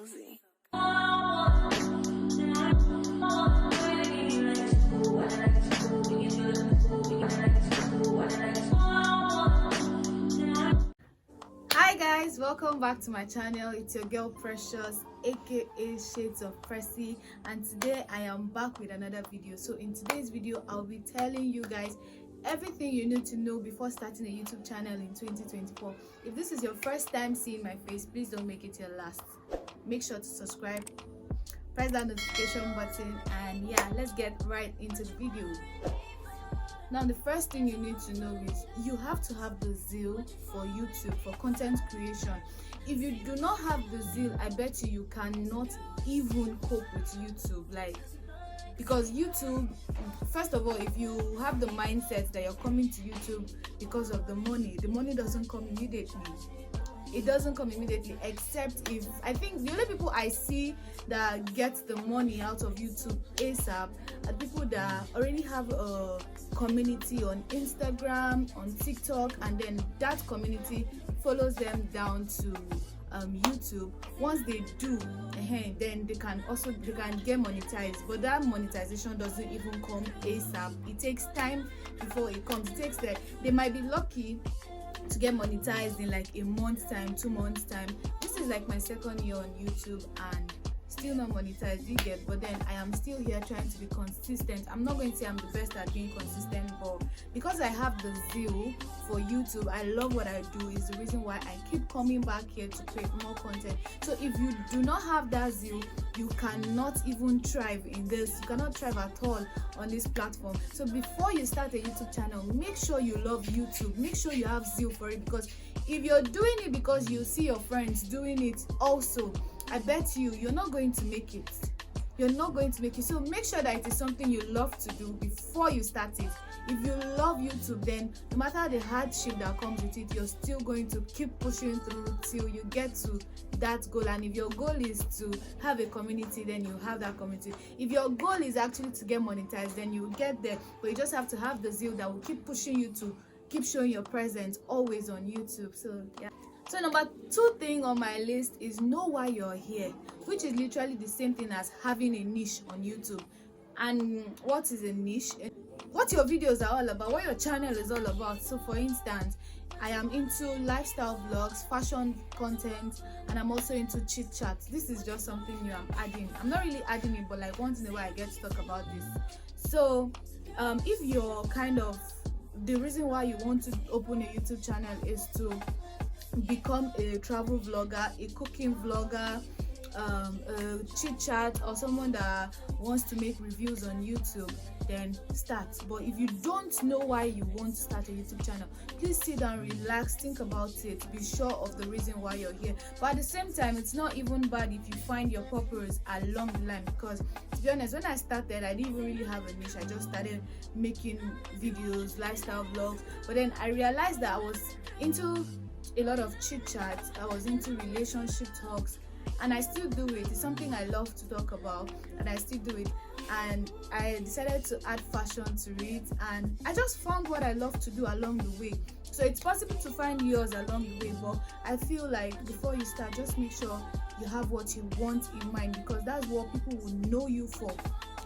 cozy. Hi guys, welcome back to my channel. It's your girl Precious, aka Shades of Pressy, and today I am back with another video. So in today's video I'll be telling you guys everything you need to know before starting a YouTube channel in 2024. If this is your first time seeing my face, please don't make it your last. Make sure to subscribe, press that notification button, and yeah, let's get right into the video. Now, the first thing you need to know is you have to have the zeal for YouTube, for content creation. If you do not have the zeal, I bet you cannot even cope with YouTube. Because YouTube, first of all, if you have the mindset that you're coming to YouTube because of the money doesn't come immediately. It doesn't come immediately, except if, I think the only people I see that get the money out of YouTube ASAP are people that already have a community on Instagram, on TikTok, and then that community follows them down to YouTube. Once they do, then they can get monetized, but that monetization doesn't even come ASAP. It takes time before it comes. They might be lucky to get monetized in like a month's time, 2 months time. This is like my second year on YouTube and still not monetized, you get, but then I am still here trying to be consistent. I'm not going to say I'm the best at being consistent, but because I have the zeal for YouTube, I love what I do, is the reason why I keep coming back here to create more content. So if you do not have that zeal, you cannot even thrive in this. You cannot thrive at all on this platform. So before you start a YouTube channel, make sure you love YouTube. Make sure you have zeal for it, because if you're doing it because you see your friends doing it also, I bet you're not going to make it. You're not going to make it. So make sure that it is something you love to do before you start it. If you love YouTube, then no matter the hardship that comes with it, you're still going to keep pushing through till you get to that goal. And if your goal is to have a community, then you have that community. If your goal is actually to get monetized, then you'll get there. But you just have to have the zeal that will keep pushing you to keep showing your presence always on YouTube. So yeah. So number 2 thing on my list is know why you're here, which is literally the same thing as having a niche on YouTube. And what is a niche? What your videos are all about, what your channel is all about. So for instance, I am into lifestyle vlogs, fashion content, and I'm also into chit chat. This is just something new I'm adding. I'm not really adding it, but like once in a while I get to talk about this. So if you're the reason why you want to open a YouTube channel is to become a travel vlogger, a cooking vlogger, a chit chat, or someone that wants to make reviews on YouTube, then start. But if you don't know why you want to start a YouTube channel, please sit down, relax, think about it, be sure of the reason why you're here. But at the same time, it's not even bad if you find your purpose along the line, because to be honest, when I started, I didn't even really have a niche. I just started making videos, lifestyle vlogs, but then I realized that I was into a lot of chit chat, I was into relationship talks, and I still do it. It's something I love to talk about, and I still do it. And I decided to add fashion to it, and I just found what I love to do along the way. So it's possible to find yours along the way, but I feel like before you start, just make sure you have what you want in mind, because that's what people will know you for.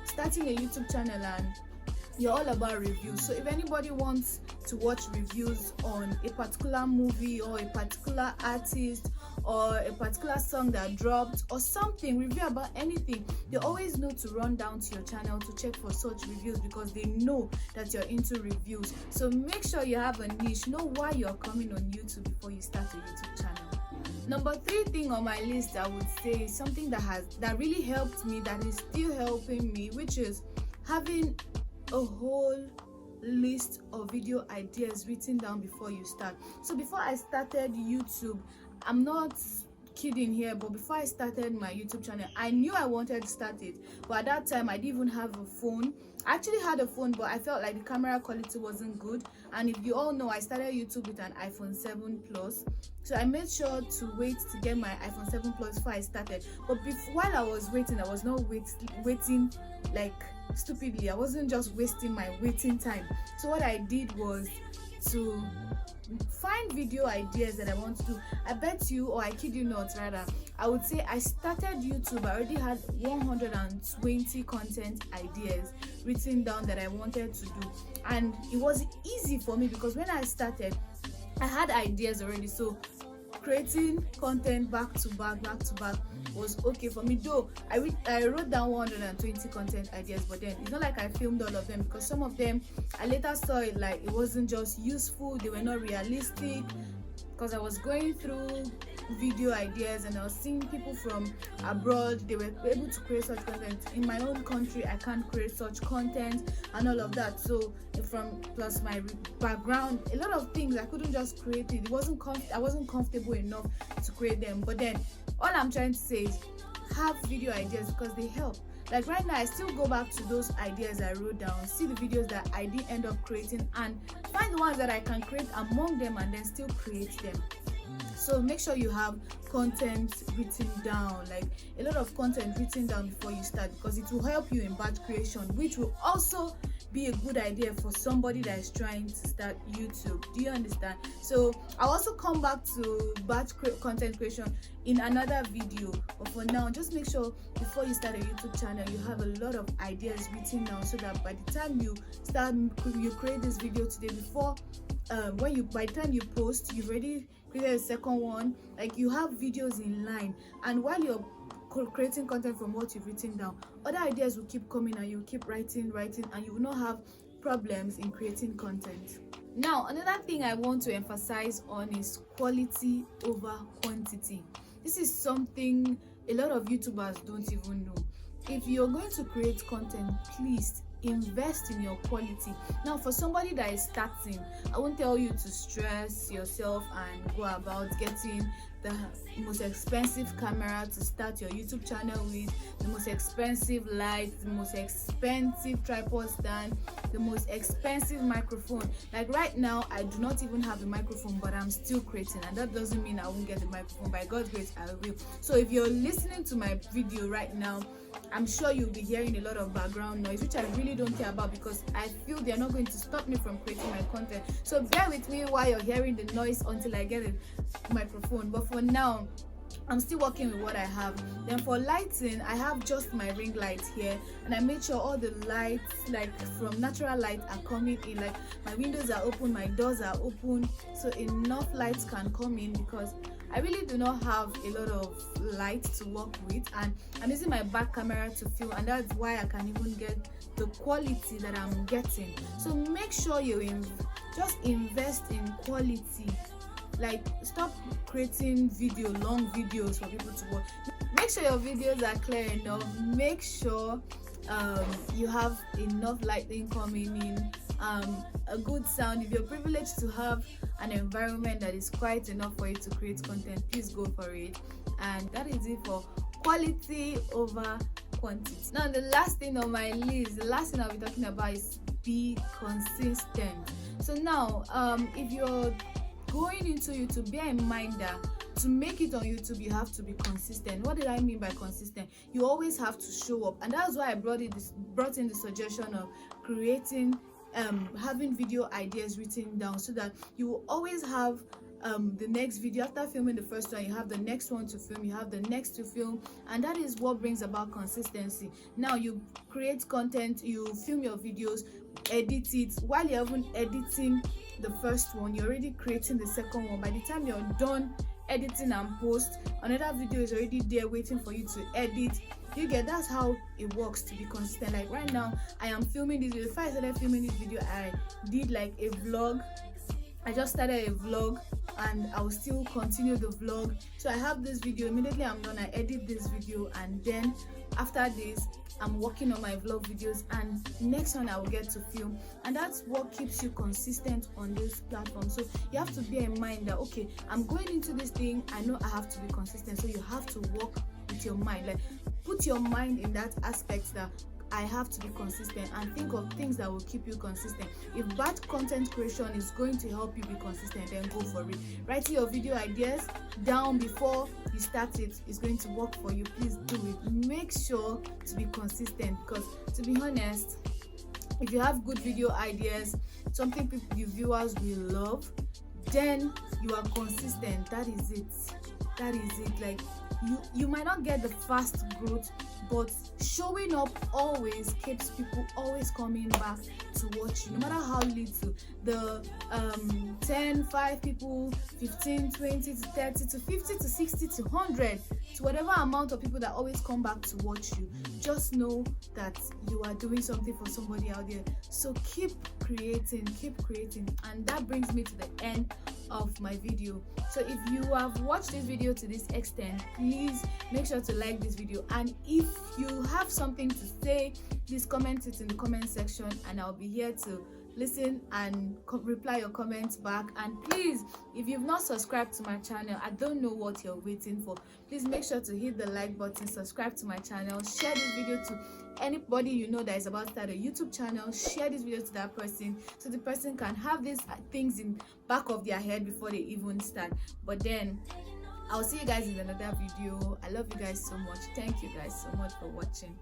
Starting a YouTube channel and you're all about reviews. So if anybody wants to watch reviews on a particular movie or a particular artist or a particular song that dropped or something, review about anything, they always know to run down to your channel to check for such reviews, because they know that you're into reviews. So make sure you have a niche, know why you're coming on YouTube before you start a YouTube channel. Number 3 thing on my list, I would say, is something that really helped me, that is still helping me, which is having a whole list of video ideas written down before you start. So before I started YouTube, I'm not kidding here, but before I started my YouTube channel, I knew I wanted to start it, but at that time I didn't even have a phone. I actually had a phone, but I felt like the camera quality wasn't good. And if you all know, I started YouTube with an iPhone 7 Plus, so I made sure to wait to get my iPhone 7 Plus before I started. But while I was waiting, I was not waiting like stupidly. I wasn't just wasting my waiting time. So what I did was to find video ideas that I want to do. I bet you, or I kid you not rather, I would say I started YouTube, I already had 120 content ideas written down that I wanted to do, and it was easy for me because when I started I had ideas already, so creating content back to back was okay for me. Though I wrote down 120 content ideas, but then it's not like I filmed all of them, because some of them I later saw it like it wasn't just useful, they were not realistic, because I was going through video ideas and I was seeing people from abroad, they were able to create such content. In my own country I can't create such content and all of that. So from plus my background, a lot of things I couldn't just create it. I wasn't comfortable enough to create them. But then all I'm trying to say is have video ideas, because they help. Like right now I still go back to those ideas I wrote down, see the videos that I did end up creating, and find the ones that I can create among them and then still create them. So make sure you have content written down, like a lot of content written down before you start, because it will help you in batch creation, which will also be a good idea for somebody that is trying to start YouTube. Do you understand? So I'll also come back to batch content creation in another video, but for now just make sure before you start a YouTube channel you have a lot of ideas written down, so that by the time you create this video today, before by the time you post, you've already created a second one. Like you have videos in line, and while you're creating content from what you've written down, other ideas will keep coming and you keep writing, and you will not have problems in creating content. Now another thing I want to emphasize on is quality over quantity. This is something a lot of YouTubers don't even know. If you're going to create content, please invest in your quality. Now for somebody that is starting, I won't tell you to stress yourself and go about getting the most expensive camera to start your YouTube channel with, the most expensive lights, the most expensive tripod stand, the most expensive microphone. Like right now I do not even have a microphone, but I'm still creating, and that doesn't mean I won't get the microphone. By God's grace I will. So if you're listening to my video right now, I'm sure you'll be hearing a lot of background noise, which I really don't care about, because I feel they're not going to stop me from creating my content. So bear with me while you're hearing the noise until I get a microphone. But for now I'm still working with what I have. Then for lighting, I have just my ring light here, and I made sure all the lights, like from natural light, are coming in. Like my windows are open, my doors are open, so enough lights can come in, because I really do not have a lot of light to work with, and I'm using my back camera to film, and that's why I can even get the quality that I'm getting. So make sure you just invest in quality. Like stop creating long videos for people to watch. Make sure your videos are clear enough. Make sure you have enough lighting coming in, a good sound. If you're privileged to have an environment that is quiet enough for you to create content, please go for it. And that is it for quality over quantity. Now the last thing on my list, the last thing I'll be talking about is be consistent. So now if you're going into YouTube, bear in mind that to make it on YouTube you have to be consistent. What did I mean by consistent? You always have to show up, and that's why I brought in the suggestion of creating having video ideas written down, so that you will always have the next video. After filming the first one, you have the next one to film, you have the next to film, and that is what brings about consistency. Now you create content, you film your videos, edit it. While you're even editing the first one, you're already creating the second one. By the time you're done editing and post, another video is already there waiting for you to edit. You get, that's how it works to be consistent. Like right now I am filming this video. Before I started filming this video, I did like a vlog. I just started a vlog and I will still continue the vlog. So I have this video, immediately I'm done, I edit this video, and then after this I'm working on my vlog videos, and next one I will get to film. And that's what keeps you consistent on this platform. So you have to bear in mind that, okay, I'm going into this thing, I know I have to be consistent. So you have to work with your mind, like put your mind in that aspect that I have to be consistent, and think of things that will keep you consistent. If bad content creation is going to help you be consistent, then go for it. Writing your video ideas down before you start it is going to work for you. Please do it. Make sure to be consistent, because to be honest, if you have good video ideas, something you viewers will love, then you are consistent. That is it. That is it. Like, you might not get the fast growth, but showing up always keeps people always coming back to watch you, no matter how little. The 10, 5 people, 15, 20 to 30 to 50 to 60 to 100 to whatever amount of people that always come back to watch you, just know that you are doing something for somebody out there. So keep creating, and that brings me to the end of my video. So if you have watched this video to this extent, please make sure to like this video, and if you have something to say, please comment it in the comment section, and I'll be here to listen and reply your comments back. And please, if you've not subscribed to my channel, I don't know what you're waiting for. Please make sure to hit the like button, subscribe to my channel, share this video to anybody you know that is about to start a YouTube channel. Share this video to that person so the person can have these things in back of their head before they even start. But then I'll see you guys in another video. I love you guys so much. Thank you guys so much for watching.